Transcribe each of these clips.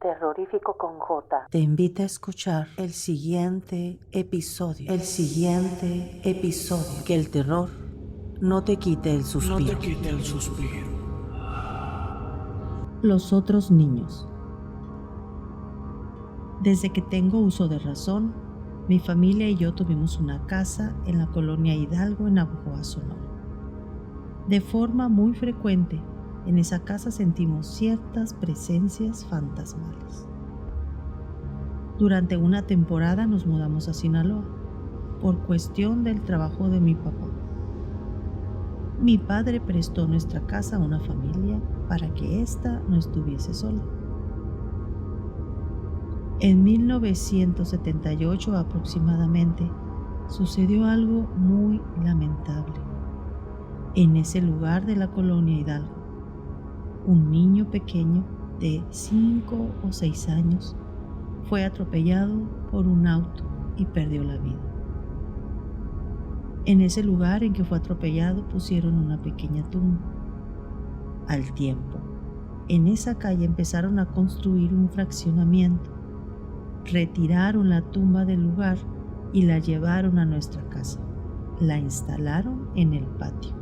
Terrorífico con J te invita a escuchar el siguiente episodio. Que el terror no te quite el suspiro. Los otros niños. Desde que tengo uso de razón, mi familia y yo tuvimos una casa en la colonia Hidalgo en Navojoa, Sonora. De forma muy frecuente, en esa casa sentimos ciertas presencias fantasmales. Durante una temporada nos mudamos a Sinaloa, por cuestión del trabajo de mi papá. Mi padre prestó nuestra casa a una familia para que ésta no estuviese sola. En 1978 aproximadamente, sucedió algo muy lamentable. En ese lugar de la colonia Hidalgo, un niño pequeño de 5 o 6 años fue atropellado por un auto y perdió la vida. En ese lugar en que fue atropellado pusieron una pequeña tumba. Al tiempo, en esa calle empezaron a construir un fraccionamiento. Retiraron la tumba del lugar y la llevaron a nuestra casa. La instalaron en el patio.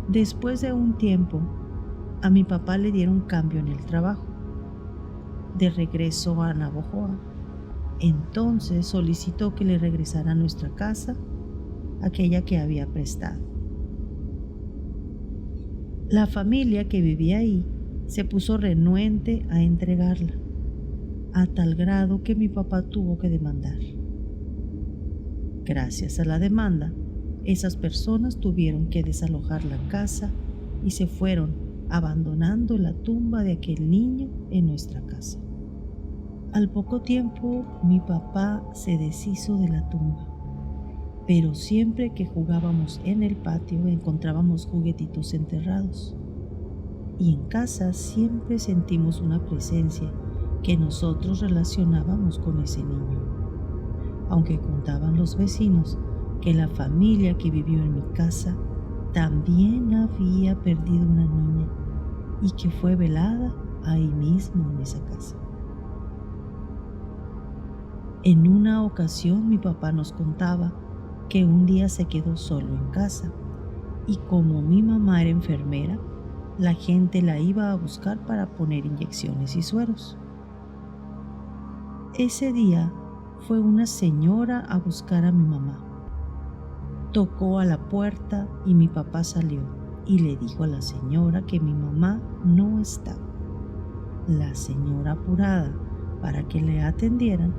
Después de un tiempo, a mi papá le dieron cambio en el trabajo. De regreso a Navojoa, entonces solicitó que le regresara a nuestra casa, aquella que había prestado. La familia que vivía ahí se puso renuente a entregarla, a tal grado que mi papá tuvo que demandar. Gracias a la demanda, esas personas tuvieron que desalojar la casa y se fueron, abandonando la tumba de aquel niño en nuestra casa. Al poco tiempo, mi papá se deshizo de la tumba, pero siempre que jugábamos en el patio encontrábamos juguetitos enterrados. Y en casa siempre sentimos una presencia que nosotros relacionábamos con ese niño. Aunque contaban los vecinos que la familia que vivió en mi casa también había perdido una niña y que fue velada ahí mismo en esa casa. En una ocasión mi papá nos contaba que un día se quedó solo en casa y como mi mamá era enfermera, la gente la iba a buscar para poner inyecciones y sueros. Ese día fue una señora a buscar a mi mamá. Tocó a la puerta y mi papá salió y le dijo a la señora que mi mamá no estaba. La señora, apurada para que le atendieran,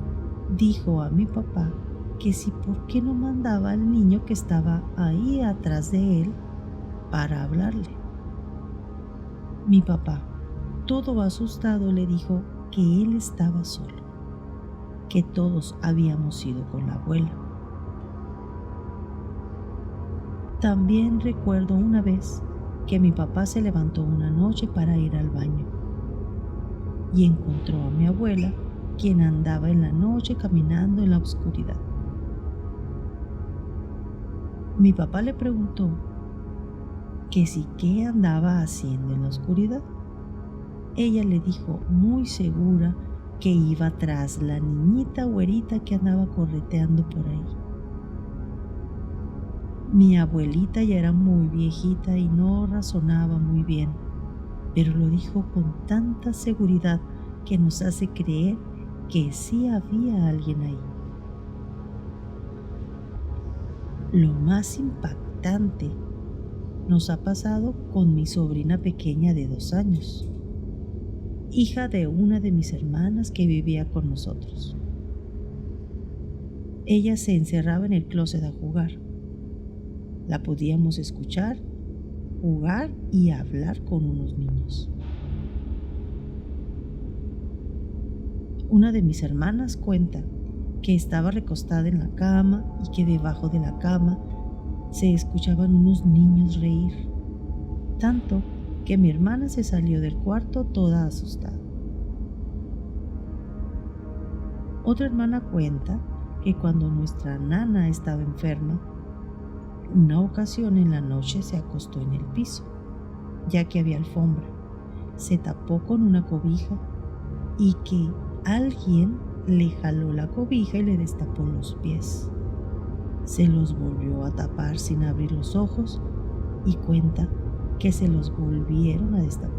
dijo a mi papá que si por qué no mandaba al niño que estaba ahí atrás de él para hablarle. Mi papá, todo asustado, le dijo que él estaba solo, que todos habíamos ido con la abuela. También recuerdo una vez que mi papá se levantó una noche para ir al baño y encontró a mi abuela, quien andaba en la noche caminando en la oscuridad. Mi papá le preguntó que si qué andaba haciendo en la oscuridad. Ella le dijo muy segura que iba tras la niñita güerita que andaba correteando por ahí. Mi abuelita ya era muy viejita y no razonaba muy bien, pero lo dijo con tanta seguridad que nos hace creer que sí había alguien ahí. Lo más impactante nos ha pasado con mi sobrina pequeña de 2 años, hija de una de mis hermanas que vivía con nosotros. Ella se encerraba en el closet a jugar. La podíamos escuchar, jugar y hablar con unos niños. Una de mis hermanas cuenta que estaba recostada en la cama y que debajo de la cama se escuchaban unos niños reír, tanto que mi hermana se salió del cuarto toda asustada. Otra hermana cuenta que cuando nuestra nana estaba enferma, una ocasión en la noche se acostó en el piso, ya que había alfombra, se tapó con una cobija y que alguien le jaló la cobija y le destapó los pies. Se los volvió a tapar sin abrir los ojos y cuenta que se los volvieron a destapar.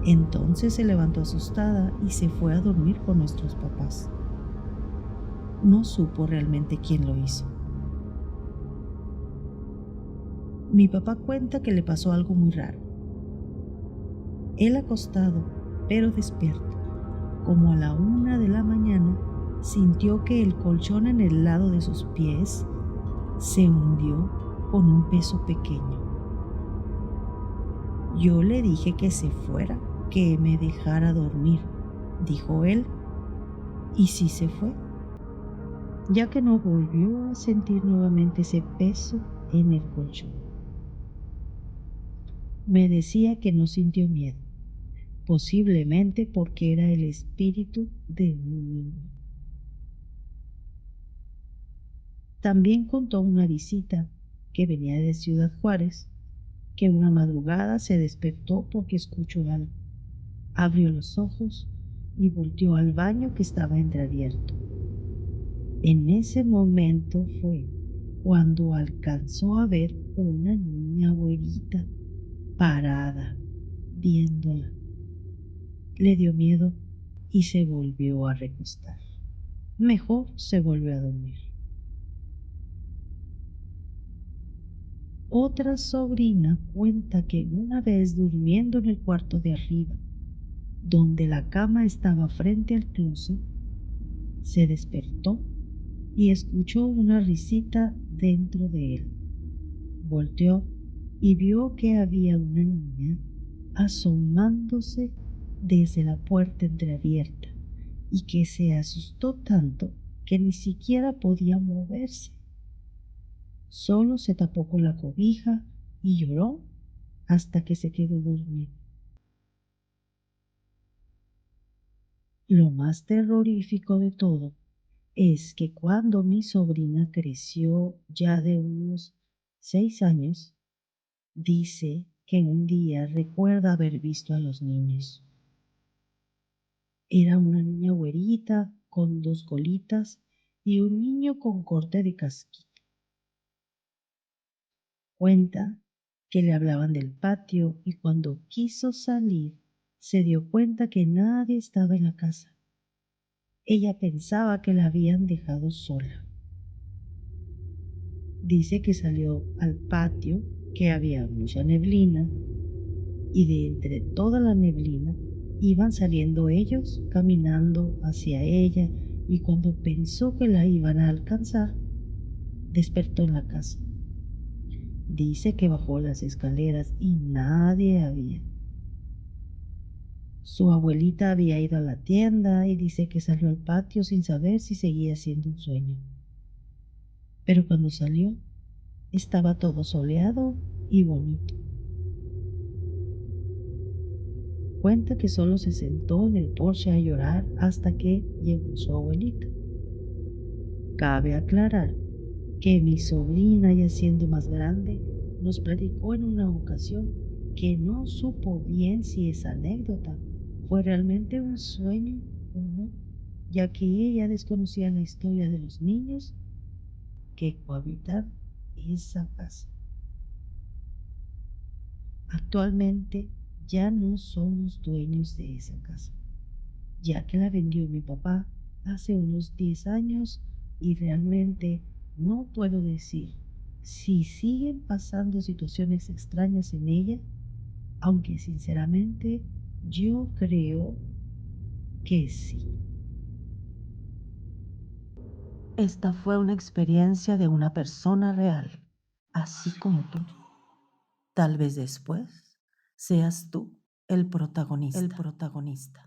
Entonces se levantó asustada y se fue a dormir con nuestros papás. No supo realmente quién lo hizo. Mi papá cuenta que le pasó algo muy raro. Él acostado, pero despierto, como a la 1 de la mañana, sintió que el colchón en el lado de sus pies se hundió con un peso pequeño. Yo le dije que se fuera, que me dejara dormir, dijo él, y sí se fue, ya que no volvió a sentir nuevamente ese peso en el colchón. Me decía que no sintió miedo, posiblemente porque era el espíritu de un niño. También contó una visita que venía de Ciudad Juárez, que una madrugada se despertó porque escuchó algo. Abrió los ojos y volteó al baño que estaba entreabierto. En ese momento fue cuando alcanzó a ver una niña güerita parada, viéndola. Le dio miedo y se volvió a recostar. Mejor se volvió a dormir. Otra sobrina cuenta que una vez durmiendo en el cuarto de arriba, donde la cama estaba frente al closet, se despertó y escuchó una risita dentro de él. Volteó y vio que había una niña asomándose desde la puerta entreabierta y que se asustó tanto que ni siquiera podía moverse. Solo se tapó con la cobija y lloró hasta que se quedó dormido. Lo más terrorífico de todo es que cuando mi sobrina creció ya de unos 6 años, dice que un día recuerda haber visto a los niños. Era una niña güerita con 2 colitas y un niño con corte de casquito. Cuenta que le hablaban del patio y cuando quiso salir se dio cuenta que nadie estaba en la casa. Ella pensaba que la habían dejado sola. Dice que salió al patio, que había mucha neblina y de entre toda la neblina iban saliendo ellos caminando hacia ella y cuando pensó que la iban a alcanzar, despertó en la casa. Dice que bajó las escaleras y nadie había. Su abuelita había ido a la tienda y dice que salió al patio sin saber si seguía siendo un sueño. Pero cuando salió, estaba todo soleado y bonito. Cuenta que solo se sentó en el porche a llorar hasta que llegó su abuelita. Cabe aclarar que mi sobrina, ya siendo más grande, nos platicó en una ocasión que no supo bien si esa anécdota fue realmente un sueño o no, ya que ella desconocía la historia de los niños que cohabitan esa casa. Actualmente ya no somos dueños de esa casa, ya que la vendió mi papá hace unos 10 años y realmente no puedo decir si siguen pasando situaciones extrañas en ella, aunque sinceramente yo creo que sí. Esta fue una experiencia de una persona real, así como tú. Tal vez después seas tú el protagonista.